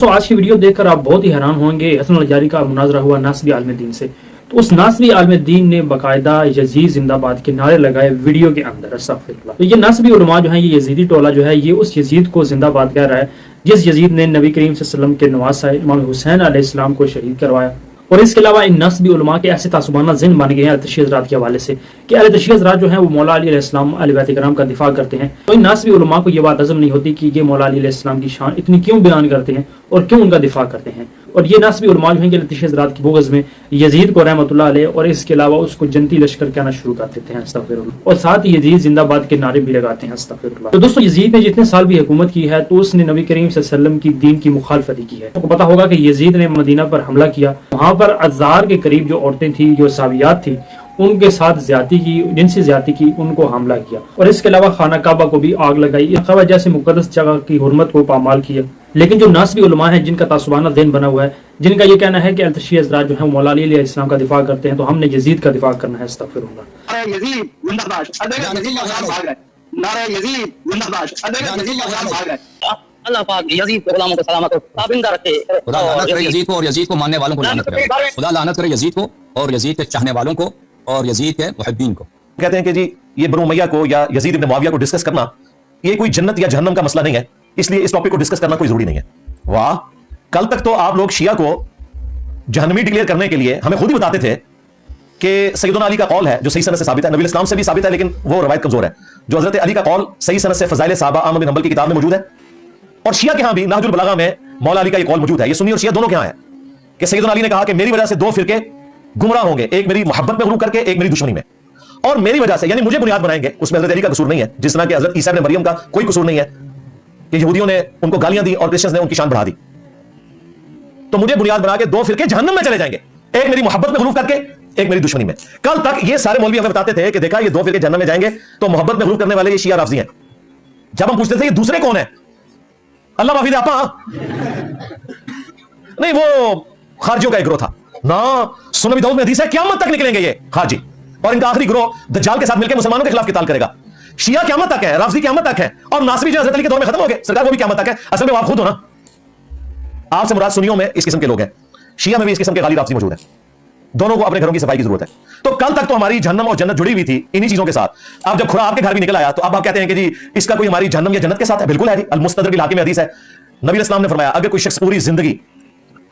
تو آج کی ویڈیو دیکھ کر آپ بہت ہی حیران ہوں گے۔ حسن الجاری کا مناظرہ ہوا ناصبی عالم دین سے، تو اس ناصبی عالم دین نے باقاعدہ یزید زندہ باد کے نعرے لگائے ویڈیو کے اندر۔ استغفر اللہ۔ تو یہ ناصبی علماء جو ہیں، یہ یزیدی ٹولہ جو ہے، یہ اس یزید کو زندہ باد کہہ رہا ہے جس یزید نے نبی کریم صلی اللہ علیہ وسلم کے نواسہ امام حسین علیہ السلام کو شہید کروایا۔ اور اس کے علاوہ ان ناصبی علماء کے ایسے تعصبانہ ذہن بن گئے ہیں اہل تشیع حضرات کے حوالے سے کہ اہل تشیع حضرات جو ہیں وہ مولا علی علیہ السلام اہل بیت کرام کا دفاع کرتے ہیں، تو ان ناصبی علماء کو یہ بات ہضم نہیں ہوتی کہ یہ مولا علی علیہ السلام کی شان اتنی کیوں بیان کرتے ہیں اور کیوں ان کا دفاع کرتے ہیں۔ اور یہ ناصبی علماء جو ہیں کہ اہل تشیع حضرات کی بغض میں یزید کو رحمۃ اللہ علیہ اور اس کے علاوہ اس کو جنتی لشکر کہنا شروع کر دیتے ہیں۔ استغفر اللہ۔ اور ساتھ ہی یزید زندہ باد کے نعرے بھی لگاتے ہیں۔ استغفر اللہ۔ تو دوستو، یزید نے جتنے سال بھی حکومت کی ہے تو اس نے نبی کریم صلی اللہ علیہ وسلم کی دین کی مخالفت کی ہے۔ آپ کو پتا ہوگا کہ یزید نے مدینہ پر حملہ کیا، وہاں پر 1000 کے قریب جو عورتیں تھیں، جو صحابیات تھیں، ان کے ساتھ زیادتی کی، جنسی زیادتی کی، ان کو حملہ کیا، اور اس کے علاوہ خانہ کعبہ کو بھی آگ لگائی، اس وجہ سے مقدس جگہ کی حرمت کو پامال کیا۔ لیکن جو ناصبی علماء ہیں جن کا تعصبانہ ذہن بنا ہوا ہے، جن کا یہ کہنا ہے کہ اہل تشیع حضرات جو ہیں مولا علی علیہ السلام کا دفاع کرتے ہیں، تو ہم نے یزید کا دفاع کرنا ہے۔ استغفر اللہ۔ یزید زندہ باد، یزید کا نام بھاگ رہا ہے، نعرہ یزید زندہ باد، یزید کا نام بھاگ رہا ہے۔ اللہ پاک یزید کے غلاموں کو سلامت ہو، پابندہ رکھے۔ خدا لعنت کرے یزید کو اور یزید کو ماننے والوں کو لعنت کرے۔ خدا لعنت کرے یزید کو اور یزید کے چاہنے والوں کو اور یزید کے محبین کو۔ کہتے ہیں کہ جی یہ بنو امیہ کو یا یزید ابن معاویہ کو ڈسکس کرنا یہ کوئی جنت یا جہنم کا مسئلہ نہیں ہے، اس لیے اس ٹاپک کو ڈسکس کرنا کوئی ضروری نہیں ہے۔ واہ، کل تک تو آپ لوگ شیعہ کو جہنمی ڈکلیئر کرنے کے لیے ہمیں خود ہی بتاتے تھے کہ سیدنا علی کا قول ہے جو صحیح سند سے ثابت ہے، نبی اسلام سے بھی ثابت ہے، لیکن وہ روایت کمزور ہے۔ جو حضرت علی کا قول صحیح سند سے فضائل صحابہ احمد بن حنبل کی کتاب میں موجود ہے، اور شیعہ کے ہاں بھی نہج البلاغہ میں مولا علی کا یہ قول موجود ہے۔ یہ سنی اور شیعہ دونوں کے ہاں ہے کہ سیدنا علی نے کہا کہ میری وجہ سے دو فرقے گمراہ ہوں گے، ایک میری محبت میں غلو کر کے، ایک میری دشمنی میں، اور میری وجہ سے یعنی مجھے بنیاد بنائیں گے۔ اس میں حضرت علی کا قصور نہیں ہے، جس طرح کہ حضرت عیسیٰ ابن مریم کا کوئی قصور نہیں ہے کہ یہودیوں نے ان کو گالیاں دی اور کرسچنز نے ان کی شان بڑھا دی۔ تو مجھے بنیاد بنا کے دو فرقے جہنم میں چلے جائیں گے، ایک میری محبت میں غلو کر کے، ایک میری دشمنی میں۔ کل تک یہ سارے مولوی ہمیں بتاتے تھے کہ دیکھا یہ دو فرقے جہنم میں جائیں گے، تو محبت میں غلو کرنے والے یہ شیعہ رافضی ہیں۔ جب ہم پوچھتے تھے یہ دوسرے کون ہیں، اللہ معافی دے آپا، نہیں وہ خارجیوں کا ایک گروہ تھا نا، سنن نبی داؤد میں حدیث ہے قیامت تک نکلیں گے یہ خارجی، اور ان کا آخری گروہ دجال کے ساتھ مل کے مسلمانوں کے خلاف قتال کرے گا۔ شیعہ قیامت تک ہے، رافضی قیامت تک ہے، اور ناصری جو حضرت علی کے دور میں ختم ہو گئے، سرکار وہ بھی قیامت تک ہے۔ اصل میں وہ آپ خود ہو نا، آپ سے مراد سنیوں میں اس قسم کے لوگ ہیں، شیعہ میں بھی اس قسم کے غالی رافضی موجود ہیں۔ دونوں کو اپنے گھروں کی صفائی کی ضرورت ہے۔ تو کل تک تو ہماری جہنم اور جنت جڑی ہوئی تھی انہی چیزوں کے ساتھ۔ اب جب کھرا آپ کے گھر بھی نکل آیا تو اب آپ کہتے ہیں کہ جی اس کا کوئی ہماری جہنم یا جنت کے ساتھ ہے؟ بالکل ہے جی، المستدرک الحاکم میں حدیث ہے، نبی الاسلام نے فرمایا اگر کوئی شخص پوری زندگی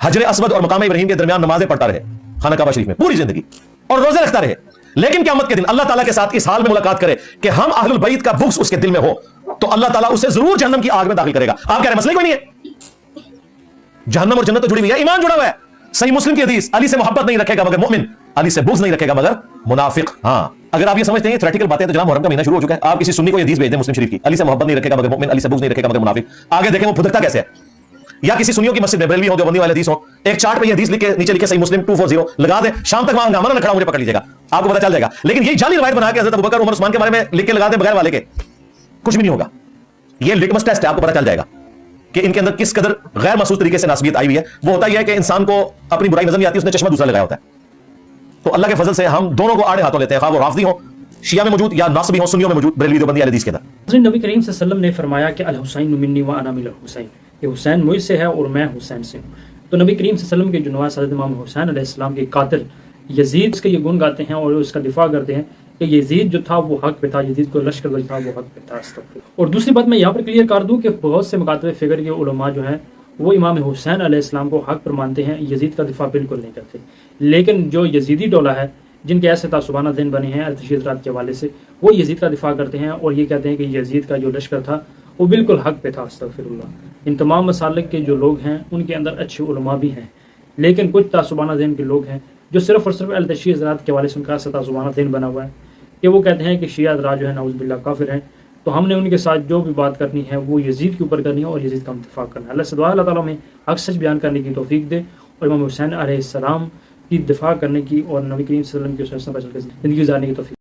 حجر اسود اور مقام ابراہیم کے درمیان نمازیں پڑھتا رہے، خانہ کعبہ شریف میں پوری زندگی، اور روزے رکھتا رہے، لیکن قیامت کے دن اللہ تعالیٰ کے ساتھ اس حال میں ملاقات کرے کہ ہم اہل البیت کا بغض اس کے دل میں ہو، تو اللہ تعالیٰ اسے ضرور جہنم کی آگ میں داخل کرے گا۔ آپ کہہ رہے ہیں مسئلہ کوئی نہیں ہے، جہنم اور جنت تو جڑی ہوئی ہے، ایمان جڑا ہوا ہے۔ صحیح مسلم کی حدیث، علی سے محبت نہیں رکھے گا مگر مومن، علی سے بغض نہیں رکھے گا مگر منافق۔ ہاں، اگر آپ یہ سمجھتے ہیں یہ تھیوریٹیکل باتیں تو جناب محرم کا مہینہ شروع ہو چکا ہے، آپ کسی سنی کو یہ حدیث بھیج دیں مسلم شریف کی، علی سے محبت نہیں رکھے گا مگر مومن، علی سے بغض نہیں رکھے گا مگر منافق، آگے دیکھیں وہ پھدکتا کیسے ہے۔ یا کسی سنیوں کی مسجد میں بریلوی ہو، دیوبندی والے حدیث ہو، ایک چارٹ پہ یہ حدیث لکھ کے نیچے لکھے صحیح مسلم 240 لگا دیں، شام تک وہاں ہنگامہ نہ کھڑا مجھے پکڑ لیجیے گا، آپ کو پتہ چل جائے گا۔ لیکن یہی جعلی روایت بنا کے حضرت ابوبکر عمر عثمان کے بارے میں لکھ کے لگا دیں بغیر والے کے، کچھ بھی نہیں ہوگا۔ یہ لٹمس ٹیسٹ ہے، آپ کو پتہ چل جائے گا کہ ان کے اندر کس قدر غیر محسوس طریقے سے ناسبیت آئی ہوئی ہے۔ وہ ہوتا یہ ہے کہ انسان کو اپنی برائی نظر نہیں آتی، اس نے چشمہ دوسرا لگایا ہوتا ہے۔ تو اللہ کے فضل سے ہم دونوں کو آڑے ہاتھوں لیتے ہیں، خواہ وہ رافضی ہوں، شیعہ میں موجود، یا ناصبی ہوں، سنیوں میں موجود، بریلوی دیوبندی اہل حدیث کے اندر۔ نبی کریم صلی اللہ علیہ وسلم نے فرمایا کہ الحسین منی وانا من الحسین، یہ حسین مجھ سے ہے اور میں حسین سے ہوں۔ تو نبی کریم صلی اللہ علیہ وسلم کے جو نواز حضرت امام حسین علیہ السلام کے قاتل یزید اس کے یہ گن گاتے ہیں اور اس کا دفاع کرتے ہیں کہ یزید جو تھا وہ حق پہ تھا، یزید کو لشکر جو تھا وہ حق پہ تھا۔ اور دوسری بات میں یہاں پر کلیئر کر دوں کہ بہت سے مکاتب فکر کے علماء جو ہیں وہ امام حسین علیہ السلام کو حق پر مانتے ہیں، یزید کا دفاع بالکل نہیں کرتے۔ لیکن جو یزیدی ٹولہ ہے جن کے ایسے تعصبانہ ذہن بنے ہیں اہل تشیع حضرات کے حوالے سے، وہ یزید کا دفاع کرتے ہیں اور یہ کہتے ہیں کہ یزید کا جو لشکر تھا وہ بالکل حق پہ تھا۔ استغفر اللہ۔ ان تمام مسالک کے جو لوگ ہیں ان کے اندر اچھے علماء بھی ہیں، لیکن کچھ تعصبانہ ذہن کے لوگ ہیں جو صرف اور صرف اہل تشیع حضرات کے حوالے سے ان کا ایسا تعصبانہ ذہن بنا ہوا ہے کہ وہ کہتے ہیں کہ شیعہ حضرات جو ہے نعوذ باللہ کافر ہیں، تو ہم نے ان کے ساتھ جو بھی بات کرنی ہے وہ یزید کے اوپر کرنی ہے اور یزید کا دفاع کرنا ہے۔ اللہ سے دعا اللہ تعالیٰ میں حق سچ بیان کرنے کی توفیق دے اور امام حسین علیہ السلام کی دفاع کرنے کی اور نبی کریم صلی اللہ علیہ وسلم کی سنت پر چل کے زندگی گزارنے کی توفیق